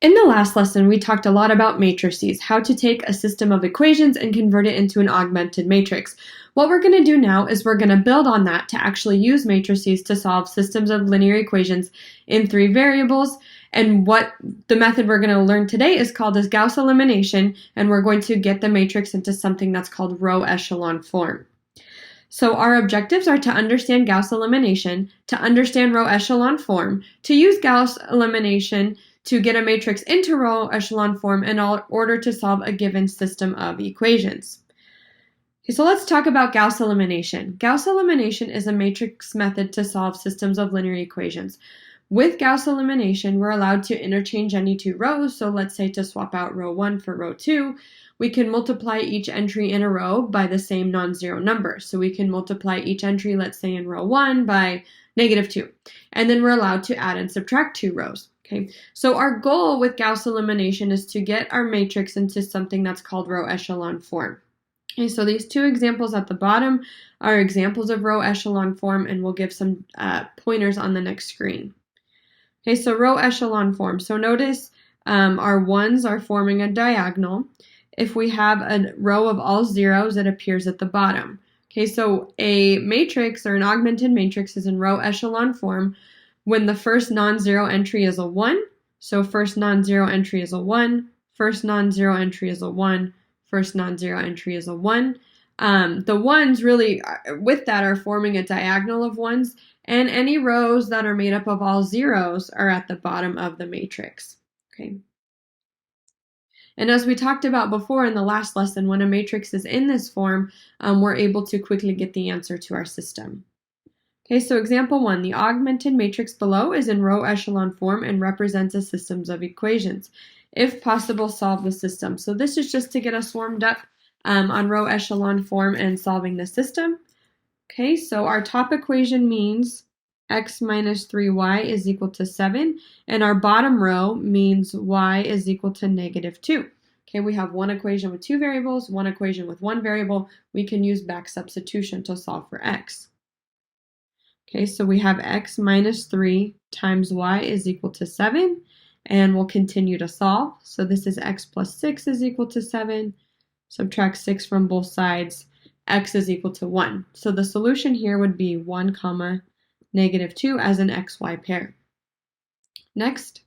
In the last lesson, we talked a lot about matrices, how to take a system of equations and convert it into an augmented matrix. What we're going to do now is we're going to build on that to actually use matrices to solve systems of linear equations in 3 variables. And what the method we're going to learn today is called as Gauss elimination, and we're going to get the matrix into something that's called row echelon form. So our objectives are to understand Gauss elimination, to understand row echelon form, to use Gauss elimination to get a matrix into row echelon form in order to solve a given system of equations. Okay, so let's talk about Gauss elimination. Gauss elimination is a matrix method to solve systems of linear equations. With Gauss elimination, we're allowed to interchange any 2 rows. So let's say to swap out row 1 for row 2, we can multiply each entry in a row by the same non-zero number. So we can multiply each entry, let's say in row 1, by -2. And then we're allowed to add and subtract 2 rows. Okay, so our goal with Gauss elimination is to get our matrix into something that's called row echelon form. Okay, so these 2 examples at the bottom are examples of row echelon form, and we'll give some pointers on the next screen. Okay, so row echelon form. So notice our 1s are forming a diagonal. If we have a row of all zeros, it appears at the bottom. Okay, so a matrix or an augmented matrix is in row echelon form when the first non-zero entry is a 1. So first non-zero entry is a 1, first non-zero entry is a 1, first non-zero entry is a 1. The 1s really, with that, are forming a diagonal of 1s, and any rows that are made up of all zeros are at the bottom of the matrix. Okay. And as we talked about before in the last lesson, when a matrix is in this form, we're able to quickly get the answer to our system. Okay, so example 1, the augmented matrix below is in row echelon form and represents a system of equations. If possible, solve the system. So this is just to get us warmed up on row echelon form and solving the system. Okay, so our top equation means x minus 3y is equal to 7, and our bottom row means y is equal to -2. Okay, we have one equation with 2 variables, one equation with 1 variable. We can use back substitution to solve for x. Okay, so we have x minus 3 times y is equal to 7, and we'll continue to solve. So this is x plus 6 is equal to 7. Subtract 6 from both sides. X is equal to 1. So the solution here would be 1 comma -2 as an xy pair. Next,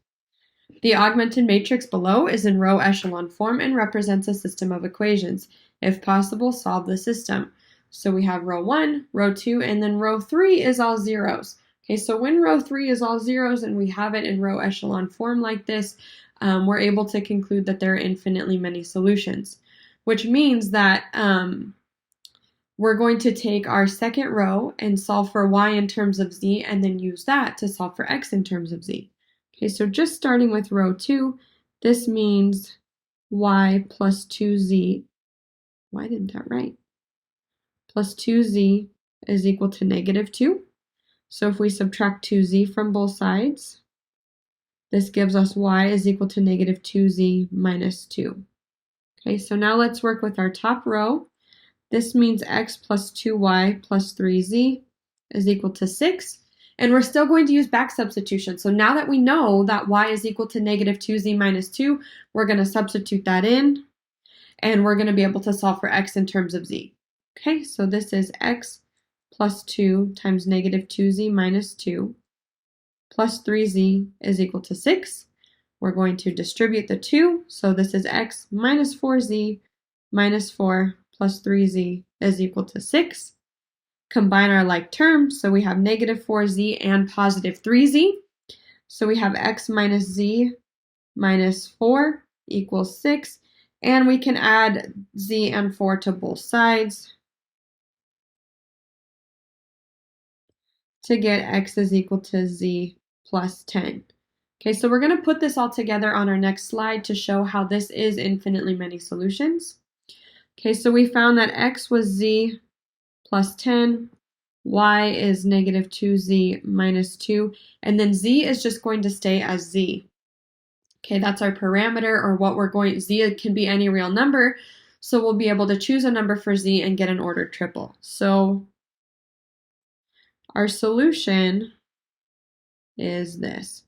the augmented matrix below is in row echelon form and represents a system of equations. If possible, solve the system. So we have row 1, row 2, and then row 3 is all zeros. Okay, so when row 3 is all zeros and we have it in row echelon form like this, we're able to conclude that there are infinitely many solutions, which means that we're going to take our second row and solve for y in terms of z, and then use that to solve for x in terms of z. Okay, so just starting with row 2, this means y plus 2z. Why didn't that write? Plus 2z is equal to -2. So if we subtract 2z from both sides, this gives us y is equal to -2z minus 2. Okay, so now let's work with our top row. This means x plus 2y plus 3z is equal to 6. And we're still going to use back substitution. So now that we know that y is equal to -2z minus 2, we're going to substitute that in, and we're going to be able to solve for x in terms of z. Okay, so this is x plus 2 times -2z minus 2 plus 3z is equal to 6. We're going to distribute the 2, so this is x minus 4z minus 4 plus 3z is equal to 6. Combine our like terms, so we have -4z and positive 3z. So we have x minus z minus 4 equals 6, and we can add z and 4 to both sides to get x is equal to z plus 10. Okay, so we're going to put this all together on our next slide to show how this is infinitely many solutions. Okay, so we found that x was z plus 10, y is -2z minus 2, and then z is just going to stay as z. Okay, that's our parameter, or what we're going, z can be any real number, so we'll be able to choose a number for z and get an ordered triple. So our solution is this.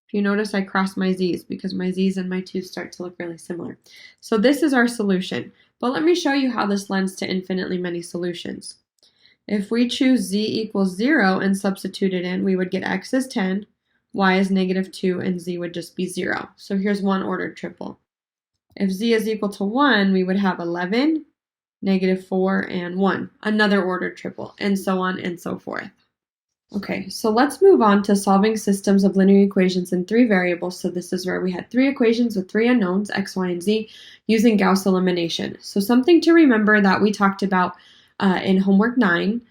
If you notice, I cross my z's because my z's and my 2's start to look really similar. So this is our solution. But let me show you how this lends to infinitely many solutions. If we choose z equals 0 and substitute it in, we would get x is 10, y is -2, and z would just be 0. So here's one ordered triple. If z is equal to 1, we would have 11, -4, and 1, another ordered triple, and so on and so forth. Okay, so let's move on to solving systems of linear equations in 3 variables. So this is where we had 3 equations with 3 unknowns, x, y, and z, using Gauss elimination. So something to remember that we talked about in homework 9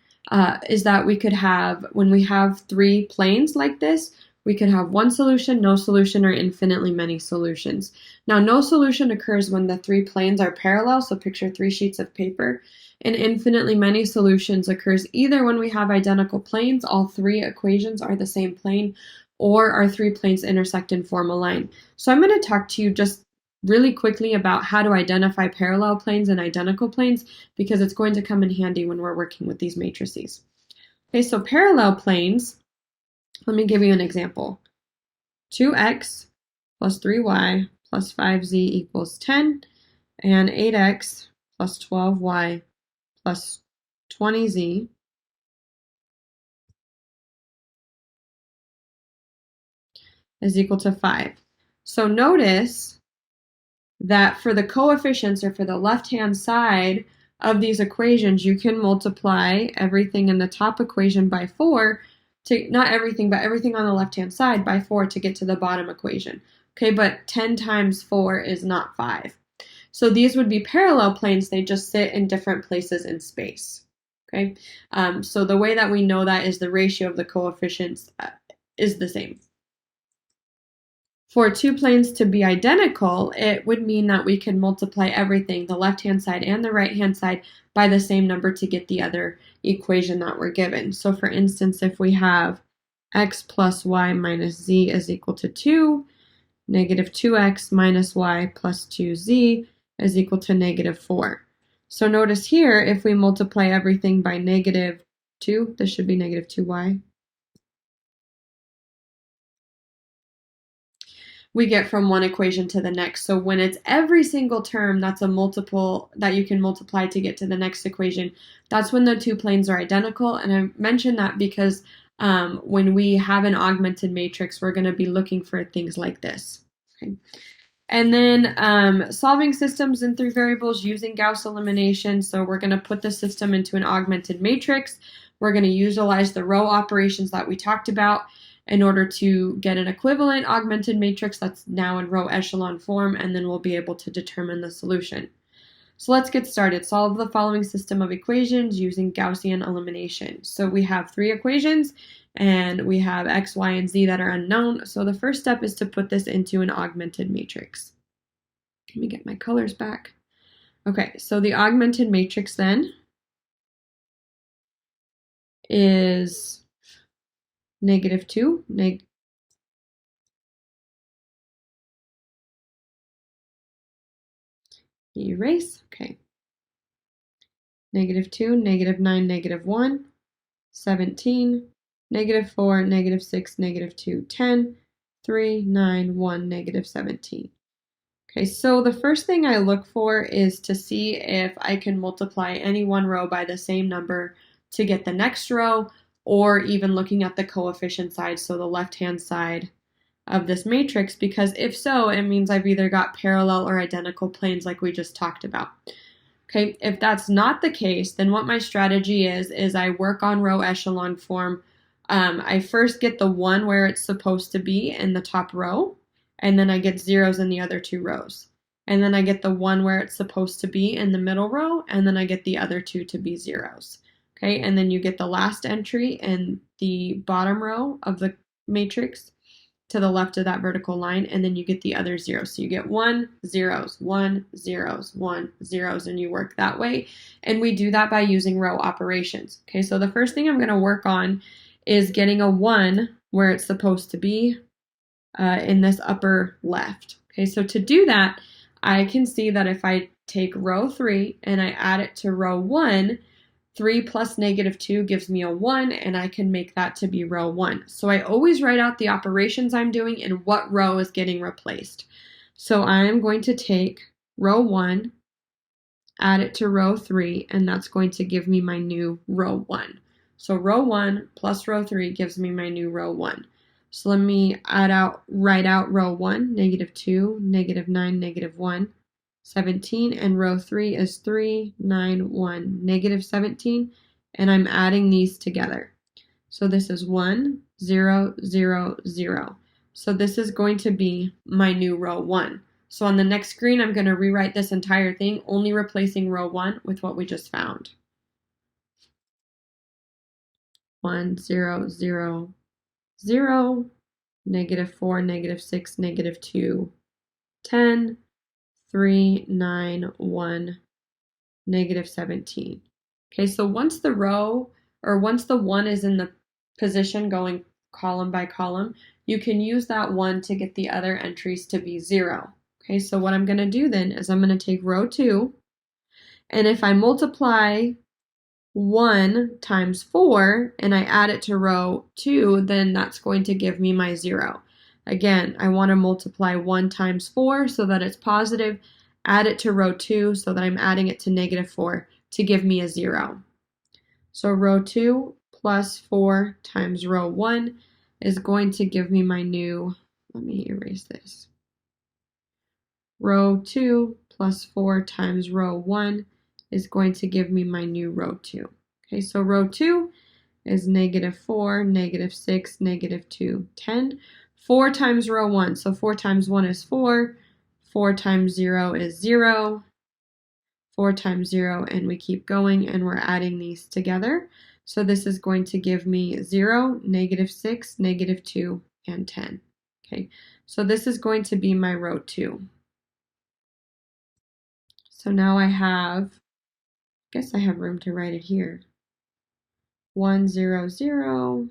is that we could have, when we have 3 planes like this, we could have one solution, no solution, or infinitely many solutions. Now, no solution occurs when the 3 planes are parallel, so picture 3 sheets of paper. And infinitely many solutions occurs either when we have identical planes, all 3 equations are the same plane, or our 3 planes intersect and form a line. So I'm going to talk to you just really quickly about how to identify parallel planes and identical planes, because it's going to come in handy when we're working with these matrices. Okay, so parallel planes, let me give you an example. 2x plus 3y plus 5z equals 10, and 8x plus 12y plus 20z is equal to 5. So notice that for the coefficients, or for the left-hand side of these equations, you can multiply everything in the top equation by 4, not everything, but everything on the left-hand side by 4 to get to the bottom equation. Okay, but 10 times 4 is not 5. So these would be parallel planes, they just sit in different places in space. Okay, so the way that we know that is the ratio of the coefficients is the same. For 2 planes to be identical, it would mean that we can multiply everything, the left-hand side and the right-hand side, by the same number to get the other equation that we're given. So for instance, if we have x plus y minus z is equal to 2, -2x minus y plus 2z is equal to -4. So notice here, if we multiply everything by -2, this should be -2y. We get from one equation to the next. So when it's every single term that's a multiple that you can multiply to get to the next equation, that's when the 2 planes are identical. And I mentioned that because when we have an augmented matrix, we're going to be looking for things like this. Okay. And then solving systems in 3 variables using Gauss elimination. So we're going to put the system into an augmented matrix. We're going to utilize the row operations that we talked about in order to get an equivalent augmented matrix that's now in row echelon form, and then we'll be able to determine the solution. So let's get started. Solve the following system of equations using Gaussian elimination. So we have 3 equations, and we have x, y, and z that are unknown. So the first step is to put this into an augmented matrix. Let me get my colors back. Okay, so the augmented matrix then is -2, erase, okay. -2, -9, -1, 17, -4, -6, -2, 10, 3, 9, 1, -17. Okay, so the first thing I look for is to see if I can multiply any one row by the same number to get the next row, or even looking at the coefficient side, so the left-hand side of this matrix, because if so, it means I've either got parallel or identical planes like we just talked about. Okay, if that's not the case, then what my strategy is I work on row echelon form. I first get the 1 where it's supposed to be in the top row, and then I get zeros in the other 2 rows. And then I get the 1 where it's supposed to be in the middle row, and then I get the other 2 to be zeros. Okay, and then you get the last entry in the bottom row of the matrix to the left of that vertical line, and then you get the other zeros. So you get 1, zeros, 1, zeros, 1, zeros, and you work that way. And we do that by using row operations. Okay, so the first thing I'm going to work on is getting a 1 where it's supposed to be in this upper left. Okay, so to do that, I can see that if I take row 3 and I add it to row 1, 3 plus -2 gives me a 1, and I can make that to be row 1. So I always write out the operations I'm doing and what row is getting replaced. So I'm going to take row 1, add it to row 3, and that's going to give me my new row 1. So row 1 plus row 3 gives me my new row 1. So let me write out row 1, -2, -9, -1, 17, and row 3 is 3, 9, 1, -17, and I'm adding these together. So this is 1, 0, 0, 0. So this is going to be my new row 1. So on the next screen, I'm going to rewrite this entire thing, only replacing row 1 with what we just found. 1, 0, 0, 0, -4, -6, -2, 10, 3, 9, 1, -17. Okay, so once the 1 is in the position going column by column, you can use that 1 to get the other entries to be 0. Okay, so what I'm going to do then is I'm going to take row 2, and if I multiply 1 times 4 and I add it to row 2, then that's going to give me my 0. Again, I want to multiply 1 times 4 so that it's positive, add it to row 2 so that I'm adding it to -4 to give me a 0. So row 2 plus 4 times row 1 is going to give me my new, let me erase this. Row 2 plus 4 times row 1 is going to give me my new row 2. Okay, so row 2 is -4, -6, -2, 10. 4 times row 1, so 4 times 1 is 4. 4 times 0 is 0. 4 times 0, and we keep going, and we're adding these together. So this is going to give me 0, -6, -2, and 10. Okay, so this is going to be my row 2. So now I guess I have room to write it here. 1, 0, 0,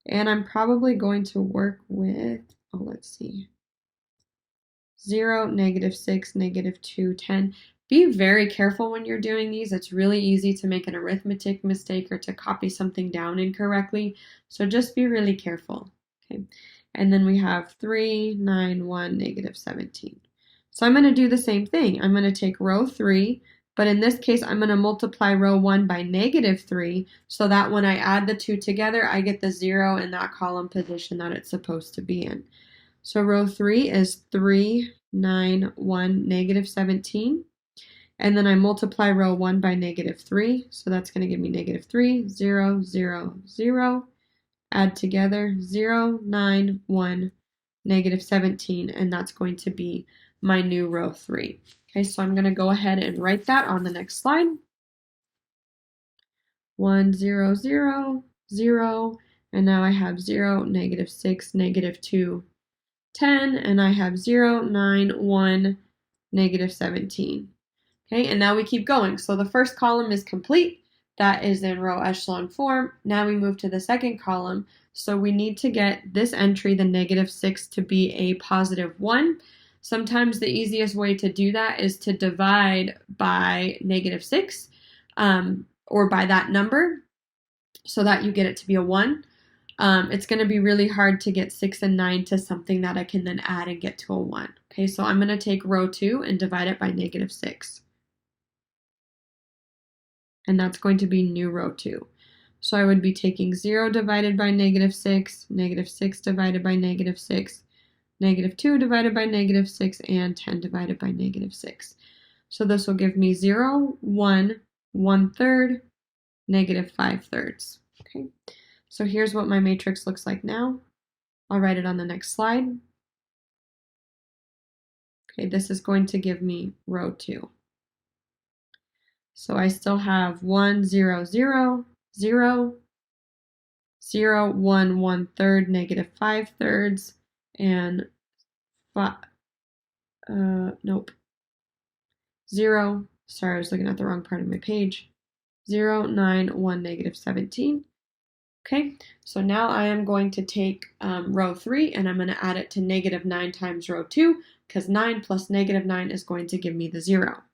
and I'm probably going to work with, let's see, 0, -6, -2, 10. Be very careful when you're doing these. It's really easy to make an arithmetic mistake or to copy something down incorrectly, so just be really careful. Okay, and then we have 3, 9, 1, -17. So I'm going to do the same thing. I'm going to take row 3, but in this case, I'm going to multiply row 1 by -3, so that when I add the two together, I get the 0 in that column position that it's supposed to be in. So row 3 is 3, 9, 1, -17. And then I multiply row 1 by -3, so that's going to give me -3, 0, 0, 0. Add together 0, 9, 1, -17, and that's going to be my new row 3. Okay, so I'm going to go ahead and write that on the next slide. 1, 0, 0, 0, and now I have 0, -6, -2, 10, and I have 0, 9, 1, -17. Okay, and now we keep going. So the first column is complete. That is in row echelon form. Now we move to the second column. So we need to get this entry, the -6, to be a +1. Sometimes the easiest way to do that is to divide by -6 or by that number so that you get it to be a 1. It's going to be really hard to get 6 and 9 to something that I can then add and get to a 1. Okay, so I'm going to take row 2 and divide it by -6. And that's going to be new row 2. So I would be taking 0 divided by -6, -6 divided by -6, -2 divided by -6, and 10 divided by -6. So this will give me 0, 1, 1/3, -5/3. Okay, so here's what my matrix looks like now. I'll write it on the next slide. Okay, this is going to give me row 2. So I still have 1, 0, 0, 0, 0, 1, 1/3, -5/3, and 0, sorry, I was looking at the wrong part of my page, 0, 9, 1, -17. Okay, so now I am going to take row 3 and I'm going to add it to -9 times row 2 because 9 plus -9 is going to give me the 0.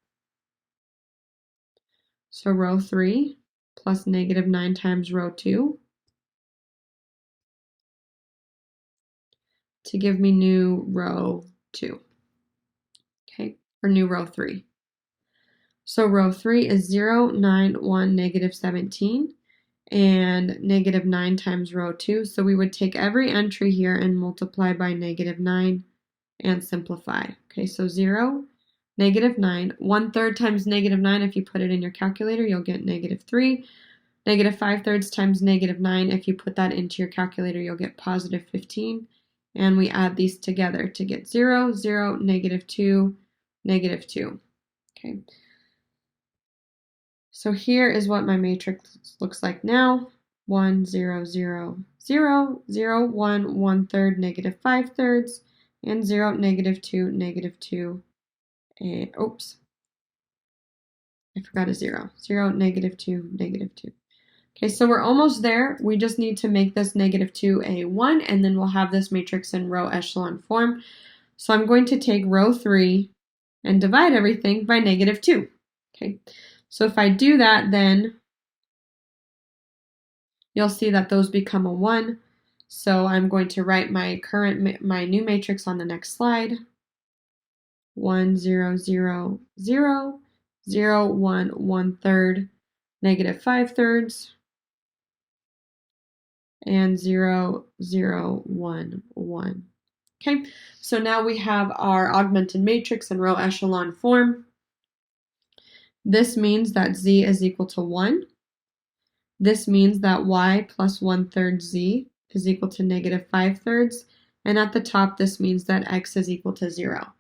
So row 3 plus negative 9 times row 2 to give me new row 2, okay, or new row 3. So row 3 is 0, 9, 1, negative 17, and negative 9 times row 2. So we would take every entry here and multiply by negative 9 and simplify. Okay, so 0, negative 9, 1/3 times negative 9, if you put it in your calculator, you'll get negative 3. Negative 5/3 times negative 9, if you put that into your calculator, you'll get positive 15. And we add these together to get 0, 0, negative 2, negative 2. Okay. So here is what my matrix looks like now. 1, 0, 0, 0, 0, 1, 1/3, negative 5/3, and 0, negative 2, negative 2, and oops, I forgot a 0. 0, negative 2, negative 2. Okay, so we're almost there. We just need to make this negative 2 a 1, and then we'll have this matrix in row echelon form. So I'm going to take row 3 and divide everything by negative 2. Okay, so if I do that, then you'll see that those become a 1. So I'm going to write my new matrix on the next slide. 1, 0, 0, 0, 0, 1, 1/3, negative 5/3, and 0, 0, 1, 1. Okay, so now we have our augmented matrix in row echelon form. This means that z is equal to 1. This means that y plus 1/3 z is equal to negative 5/3. And at the top, this means that x is equal to 0.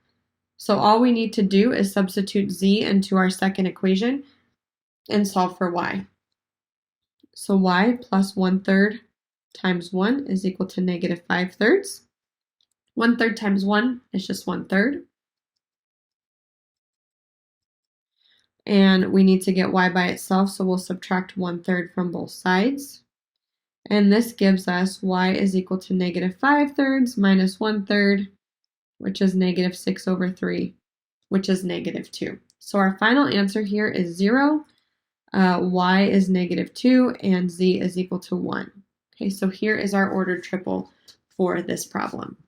So all we need to do is substitute z into our second equation and solve for y. So y plus 1/3 times 1 is equal to negative 5/3. 1/3 times 1 is just 1/3. And we need to get y by itself, so we'll subtract 1/3 from both sides. And this gives us y is equal to negative 5/3 minus 1/3, which is negative 6/3, which is negative 2. So our final answer here is 0, y is negative 2, and z is equal to 1. Okay, so here is our ordered triple for this problem.